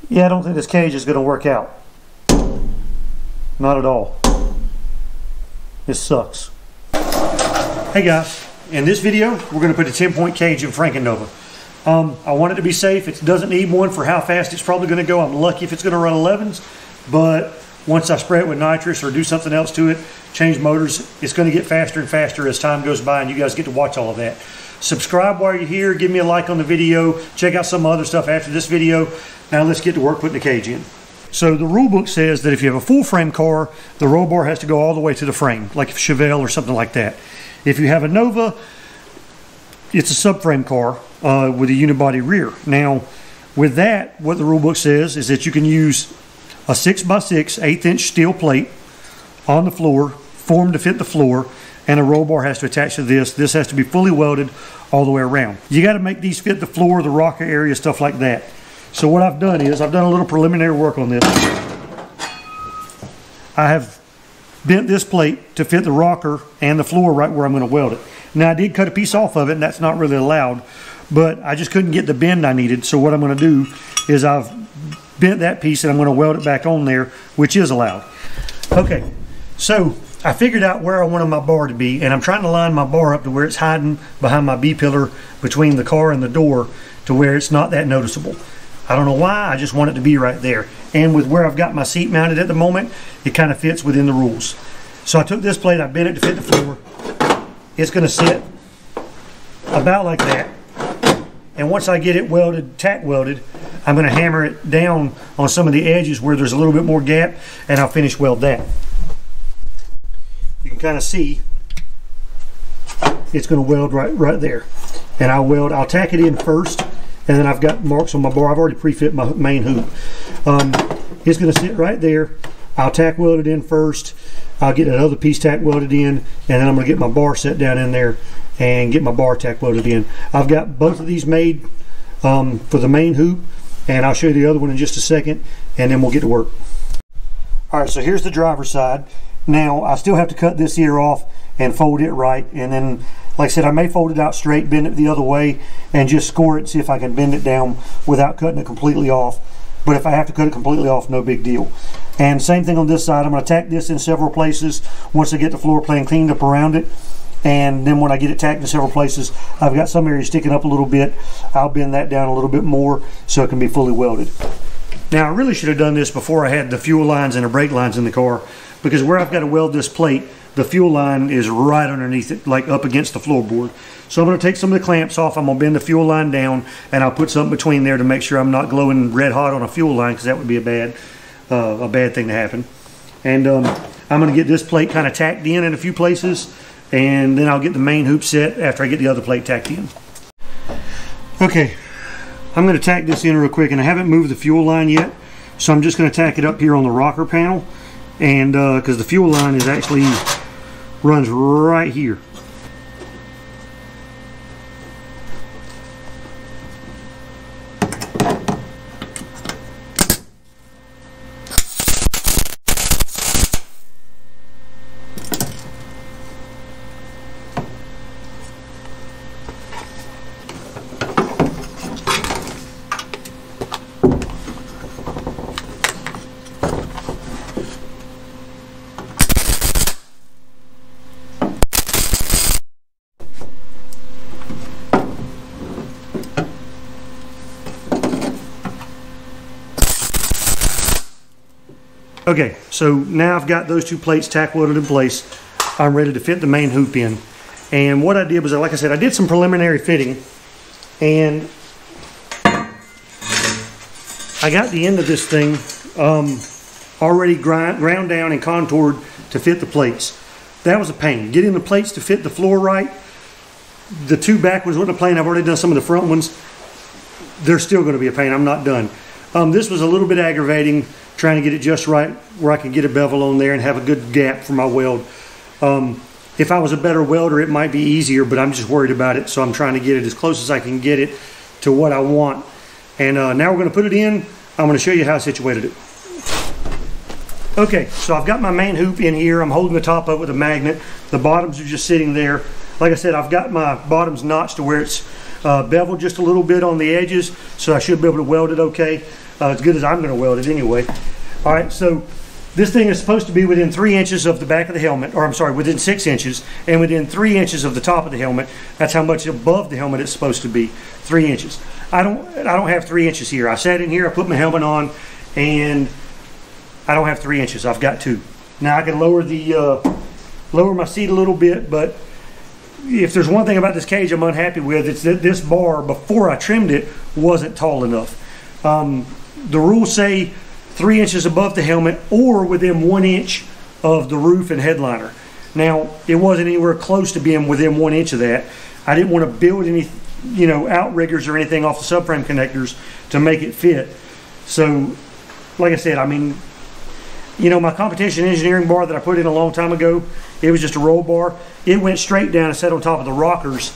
Yeah, I don't think this cage is going to work out. Not at all. This sucks. Hey guys, in this video we're going to put a 10-point cage in FrankenNova. I want it to be safe. It doesn't need one for how fast it's probably going to go. I'm lucky if it's going to run 11s, but once I spray it with nitrous or do something else to it, change motors, it's going to get faster and faster as time goes by, and you guys get to watch all of that. Subscribe while you're here, give me a like on the video, check out some other stuff after this video. Now let's get to work putting the cage in. So the rule book says that if you have a full frame car, the roll bar has to go all the way to the frame, like a Chevy or something like that. If you have a Nova, it's a subframe car with a unibody rear. Now with that, what the rule book says is that you can use a 6x6 1/8" steel plate on the floor, formed to fit the floor, and a roll bar has to attach to this. This has to be fully welded all the way around. You got to make these fit the floor, the rocker area, stuff like that. So what I've done is I've done a little preliminary work on this. I have bent this plate to fit the rocker and the floor right where I'm going to weld it. Now I did cut a piece off of it, and that's not really allowed, but I just couldn't get the bend I needed. So what I'm going to do is I've bent that piece and I'm going to weld it back on there, which is allowed. Okay, so I figured out where I wanted my bar to be, and I'm trying to line my bar up to where it's hiding behind my B-pillar between the car and the door to where it's not that noticeable. I don't know why, I just want it to be right there. And with where I've got my seat mounted at the moment, it kind of fits within the rules. So I took this plate, I bent it to fit the floor. It's going to sit about like that. And once I get it welded, tack welded, I'm going to hammer it down on some of the edges where there's a little bit more gap, and I'll finish weld that. You can kind of see it's going to weld right there. And I'll tack it in first, and then I've got marks on my bar. I've already pre-fit my main hoop. It's going to sit right there. I'll tack weld it in first. I'll get that other piece tack welded in, and then I'm going to get my bar set down in there and get my bar tack welded in. I've got both of these made for the main hoop, and I'll show you the other one in just a second, and then we'll get to work. Alright, so here's the driver's side. Now I still have to cut this ear off and fold it right, and then like I said, I may fold it out straight, bend it the other way, and just score it and see if I can bend it down without cutting it completely off. But if I have to cut it completely off, no big deal. And same thing on this side. I'm going to tack this in several places once I get the floor plan cleaned up around it. And then when I get it tacked in several places, I've got some areas sticking up a little bit. I'll bend that down a little bit more so it can be fully welded. Now I really should have done this before I had the fuel lines and the brake lines in the car, because where I've got to weld this plate, the fuel line is right underneath it, like up against the floorboard. So I'm going to take some of the clamps off, I'm going to bend the fuel line down, and I'll put something between there to make sure I'm not glowing red hot on a fuel line, because that would be a bad thing to happen. And I'm going to get this plate kind of tacked in a few places, and then I'll get the main hoop set after I get the other plate tacked in. Okay, I'm going to tack this in real quick, and I haven't moved the fuel line yet, so I'm just going to tack it up here on the rocker panel, and because the fuel line is actually runs right here. Okay, so now I've got those two plates tack welded in place. I'm ready to fit the main hoop in. And what I did was, like I said, I did some preliminary fitting, and I got the end of this thing already ground down and contoured to fit the plates. That was a pain. Getting the plates to fit the floor right. The two back ones wasn't a pain. I've already done some of the front ones. They're still going to be a pain. I'm not done. This was a little bit aggravating, trying to get it just right where I could get a bevel on there and have a good gap for my weld. If I was a better welder, it might be easier, but I'm just worried about it, so I'm trying to get it as close as I can get it to what I want. And now we're going to put it in. I'm going to show you how I situated it. Okay, so I've got my main hoop in here. I'm holding the top up with a magnet. The bottoms are just sitting there. Like I said, I've got my bottoms notched to where it's beveled just a little bit on the edges, so I should be able to weld it okay, as good as I'm going to weld it anyway. All right, so this thing is supposed to be within 3 inches of the back of the helmet, or I'm sorry, within 6 inches, and within 3 inches of the top of the helmet. That's how much above the helmet it's supposed to be, 3 inches. I don't have 3 inches here. I sat in here, I put my helmet on, and I don't have 3 inches. I've got 2. Now I can lower my seat a little bit, but if there's one thing about this cage I'm unhappy with, it's that this bar, before I trimmed it, wasn't tall enough. The rules say 3 inches above the helmet or within 1 inch of the roof and headliner. Now, it wasn't anywhere close to being within 1 inch of that. I didn't want to build any, outriggers or anything off the subframe connectors to make it fit. So, like I said, I mean, my competition engineering bar that I put in a long time ago, it was just a roll bar. It went straight down and sat on top of the rockers,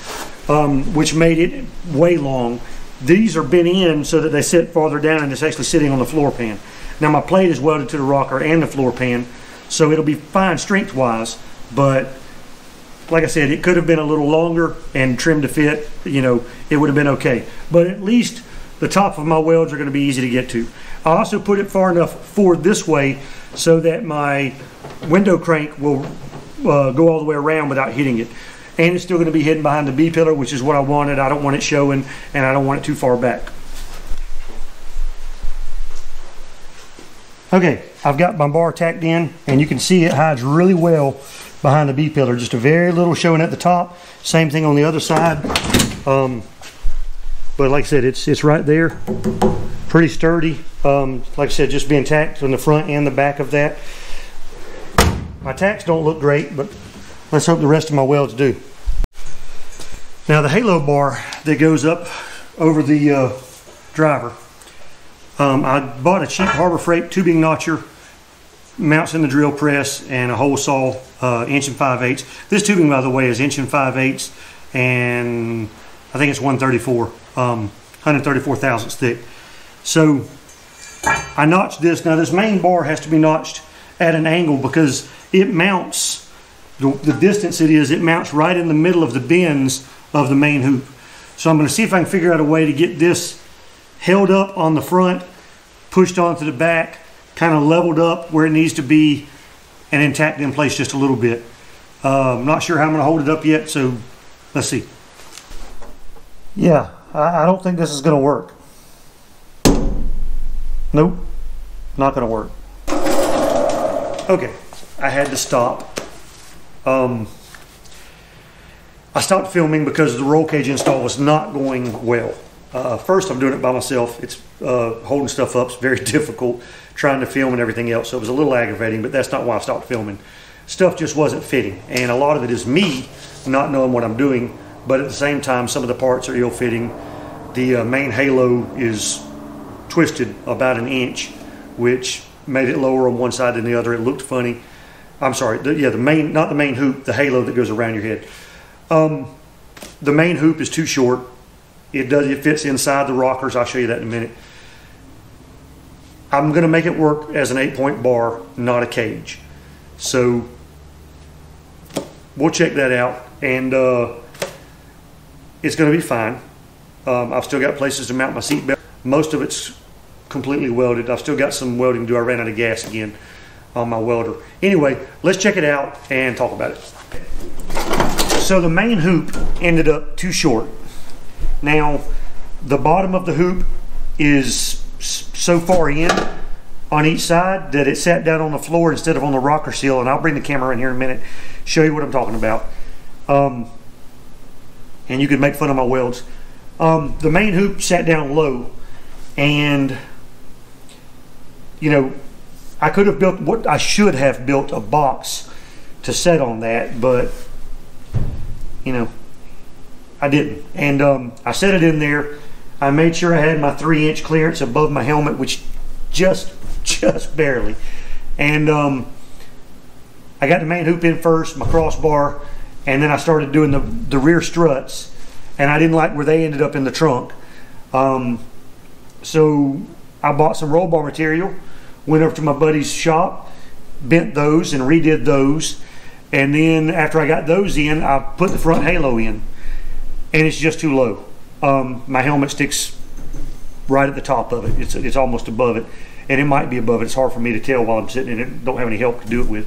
which made it way long. These are bent in so that they sit farther down and it's actually sitting on the floor pan. Now my plate is welded to the rocker and the floor pan, so it'll be fine strength-wise, but like I said, it could have been a little longer and trimmed to fit, it would have been okay. But at least the top of my welds are going to be easy to get to. I also put it far enough forward this way so that my window crank will go all the way around without hitting it. And it's still going to be hidden behind the B-pillar, which is what I wanted. I don't want it showing, and I don't want it too far back. Okay, I've got my bar tacked in, and you can see it hides really well behind the B-pillar. Just a very little showing at the top. Same thing on the other side. But like I said, it's right there. Pretty sturdy. Like I said, just being tacked on the front and the back of that. My tacks don't look great, but let's hope the rest of my welds do. Now the halo bar that goes up over the driver, I bought a cheap Harbor Freight tubing notcher, mounts in the drill press, and a hole saw, 1 5/8". This tubing, by the way, is 1 5/8", and I think it's 134, 134 thousandths thick. So I notched this. Now this main bar has to be notched at an angle because it mounts, the distance it mounts right in the middle of the bends of the main hoop. So I'm going to see if I can figure out a way to get this held up on the front, pushed onto the back, kind of leveled up where it needs to be, and then tacked in place just a little bit. I'm not sure how I'm going to hold it up yet, so let's see. Yeah, I don't think this is going to work. Nope, not going to work. Okay, I had to stop. I stopped filming because the roll cage install was not going well. First, I'm doing it by myself. It's holding stuff up. It's very difficult trying to film and everything else. So it was a little aggravating, but that's not why I stopped filming. Stuff just wasn't fitting, and a lot of it is me not knowing what I'm doing. But at the same time, some of the parts are ill-fitting. The main halo is twisted about 1 inch, which made it lower on one side than the other. It looked funny. I'm sorry, the main, not the main hoop, the halo that goes around your head. The main hoop is too short. It fits inside the rockers. I'll show you that in a minute. I'm going to make it work as an 8-point bar, not a cage. So we'll check that out, and it's going to be fine. I've still got places to mount my seat belt. Most of it's completely welded. I've still got some welding to do. I ran out of gas again on my welder. Anyway, let's check it out and talk about it. So the main hoop ended up too short. Now, the bottom of the hoop is so far in on each side that it sat down on the floor instead of on the rocker seal, and I'll bring the camera in here in a minute, show you what I'm talking about. And you can make fun of my welds. The main hoop sat down low, and I could have built what I should have built, a box to set on that, but I didn't. And I set it in there. I made sure I had my 3-inch clearance above my helmet, which just barely. And I got the main hoop in first, my crossbar, and then I started doing the rear struts, and I didn't like where they ended up in the trunk. So I bought some roll bar material, went over to my buddy's shop, bent those and redid those, and then after I got those in, I put the front halo in, and it's just too low. my helmet sticks right at the top of it. It's almost above it, and it might be above it. It's hard for me to tell while I'm sitting in it. Don't have any help to do it with.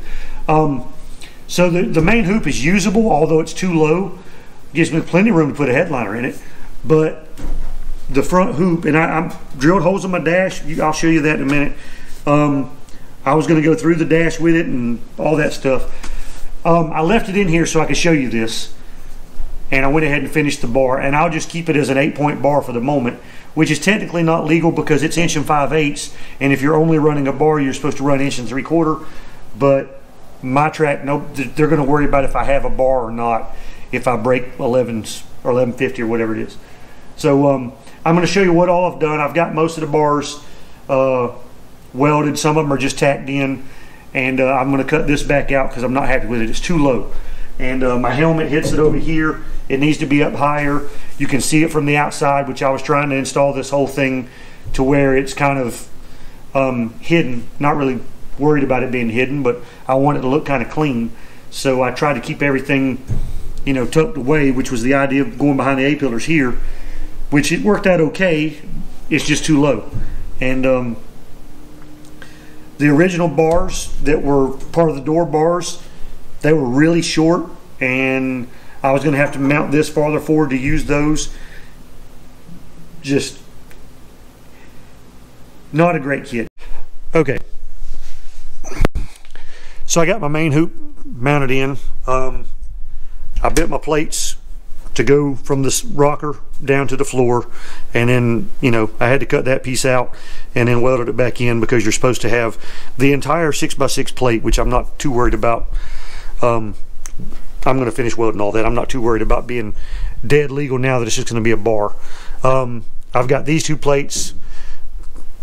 So the main hoop is usable, although it's too low. Gives me plenty of room to put a headliner in it. But the front hoop, and I'm drilled holes in my dash. I'll show you that in a minute. I was going to go through the dash with it and all that stuff. I left it in here so I could show you this, and I went ahead and finished the bar, and I'll just keep it as an 8-point bar for the moment, which is technically not legal because it's 1 5/8, and if you're only running a bar, you're supposed to run 1 3/4. But my track, no, they're going to worry about if I have a bar or not if I break 11s or 1150 or whatever it is. So I'm going to show you what all I've done. I've got most of the bars welded. Some of them are just tacked in, and I'm going to cut this back out because I'm not happy with it. It's too low, and my helmet hits it over here. It needs to be up higher. You can see it from the outside, which I was trying to install this whole thing to where it's kind of hidden. Not really worried about it being hidden, but I want it to look kind of clean, so I tried to keep everything, you know, tucked away, which was the idea of going behind the A-pillars here, which it worked out okay. It's just too low. And the original bars that were part of the door bars, they were really short, and I was going to have to mount this farther forward to use those. Just not a great kit. Okay, so I got my main hoop mounted in. I bent my plates to go from this rocker down to the floor, and then, you know, I had to cut that piece out and then welded it back in because you're supposed to have the entire 6x6 plate, which I'm not too worried about. I'm going to finish welding all that. I'm not too worried about being dead legal now that it's just going to be a bar. I've got these 2 plates,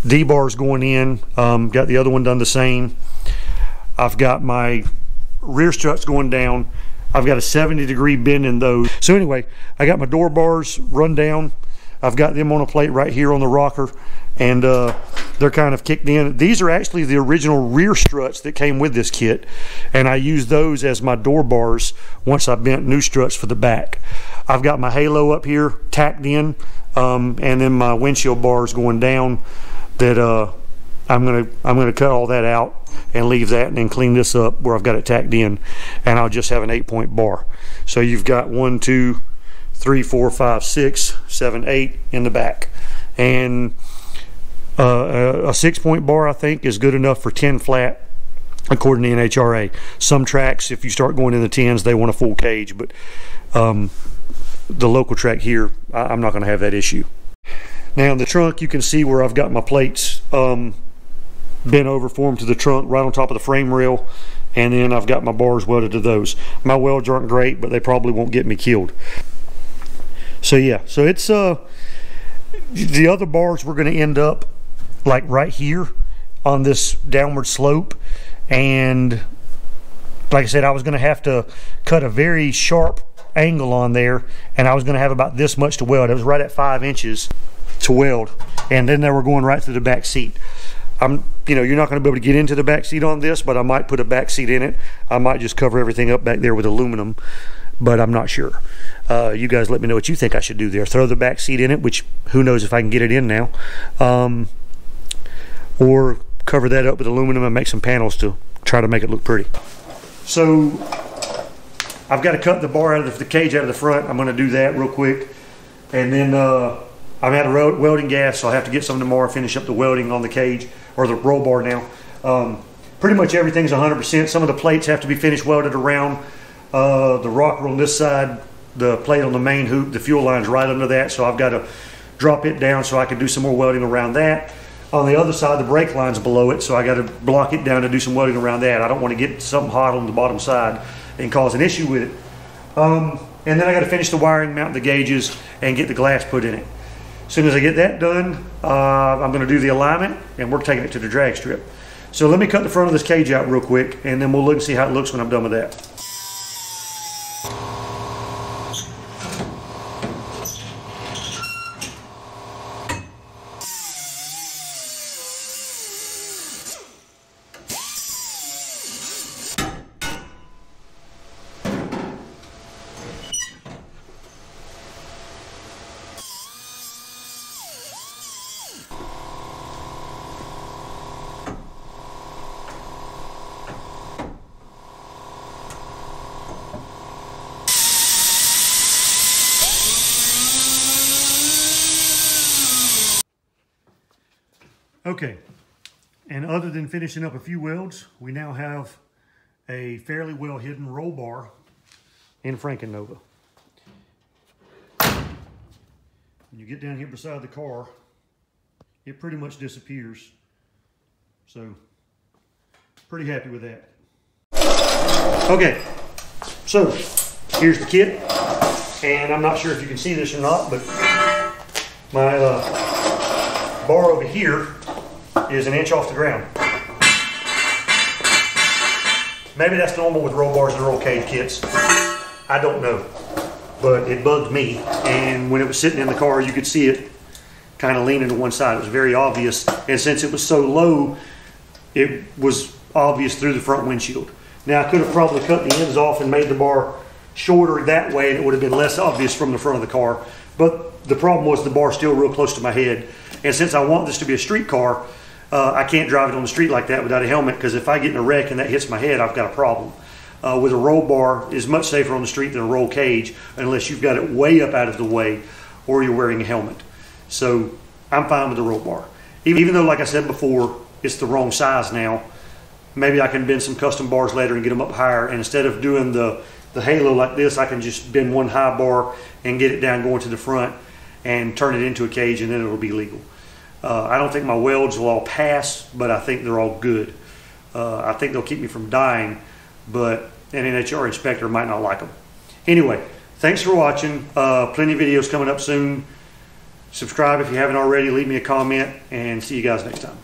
D-bars going in, got the other one done the same. I've got my rear struts going down. I've got a 70-degree bend in those. So anyway, I got my door bars run down. I've got them on a plate right here on the rocker, and they're kind of kicked in. These are actually the original rear struts that came with this kit, and I used those as my door bars once I bent new struts for the back. I've got my halo up here tacked in, and then my windshield bars going down that I'm gonna cut all that out and leave that, and then clean this up where I've got it tacked in, and I'll just have an 8-point bar. So you've got 1 2 3 4 5 6 7 8 in the back, and a 6-point bar I think is good enough for 10 flat according to NHRA. Some tracks, if you start going in the 10s, they want a full cage, but the local track here, I'm not going to have that issue. Now in the trunk, you can see where I've got my plates bent over, formed to the trunk right on top of the frame rail, and then I've got my bars welded to those. My welds aren't great, but they probably won't get me killed. So yeah, so it's the other bars were going to end up like right here on this downward slope, and like I said, I was going to have to cut a very sharp angle on there, and I was going to have about this much to weld. It was right at 5 inches to weld, and then they were going right through the back seat. You know, you're not going to be able to get into the back seat on this, but I might put a back seat in it. I might just cover everything up back there with aluminum, but I'm not sure. You guys let me know what you think I should do there. Throw the back seat in it, which who knows if I can get it in now, or cover that up with aluminum and make some panels to try to make it look pretty. So I've got to cut the bar out of the cage out of the front. I'm going to do that real quick, and then I'm out of welding gas, so I have to get some tomorrow, finish up the welding on the cage, or the roll bar now. Pretty much everything's 100%. Some of the plates have to be finished welded around the rocker on this side. The plate on the main hoop, the fuel line's right under that, so I've got to drop it down so I can do some more welding around that. On the other side, the brake line's below it, so I got to block it down to do some welding around that. I don't want to get something hot on the bottom side and cause an issue with it. And then I got to finish the wiring, mount the gauges, and get the glass put in it. As soon as I get that done, I'm going to do the alignment, and we're taking it to the drag strip. So let me cut the front of this cage out real quick, and then we'll look and see how it looks when I'm done with that. Okay, and other than finishing up a few welds, we now have a fairly well hidden roll bar in FrankenNova. When you get down here beside the car, it pretty much disappears. So, pretty happy with that. Okay, so here's the kit, and I'm not sure if you can see this or not, but my bar over here is an inch off the ground. Maybe that's normal with roll bars and roll cage kits. I don't know, but it bugged me, and when it was sitting in the car, you could see it kind of leaning to one side. It was very obvious, and since it was so low, it was obvious through the front windshield. Now, I could have probably cut the ends off and made the bar shorter that way, and it would have been less obvious from the front of the car, but the problem was the bar's still real close to my head, and since I want this to be a street car, I can't drive it on the street like that without a helmet, because if I get in a wreck and that hits my head, I've got a problem. With a roll bar, is much safer on the street than a roll cage, unless you've got it way up out of the way or you're wearing a helmet. So I'm fine with the roll bar. Even though, like I said before, it's the wrong size now, maybe I can bend some custom bars later and get them up higher, and instead of doing the halo like this, I can just bend one high bar and get it down going to the front and turn it into a cage, and then it'll be legal. I don't think my welds will all pass, but I think they're all good. I think they'll keep me from dying, but an NHR inspector might not like them. Anyway, thanks for watching. Plenty of videos coming up soon. Subscribe if you haven't already. Leave me a comment, and see you guys next time.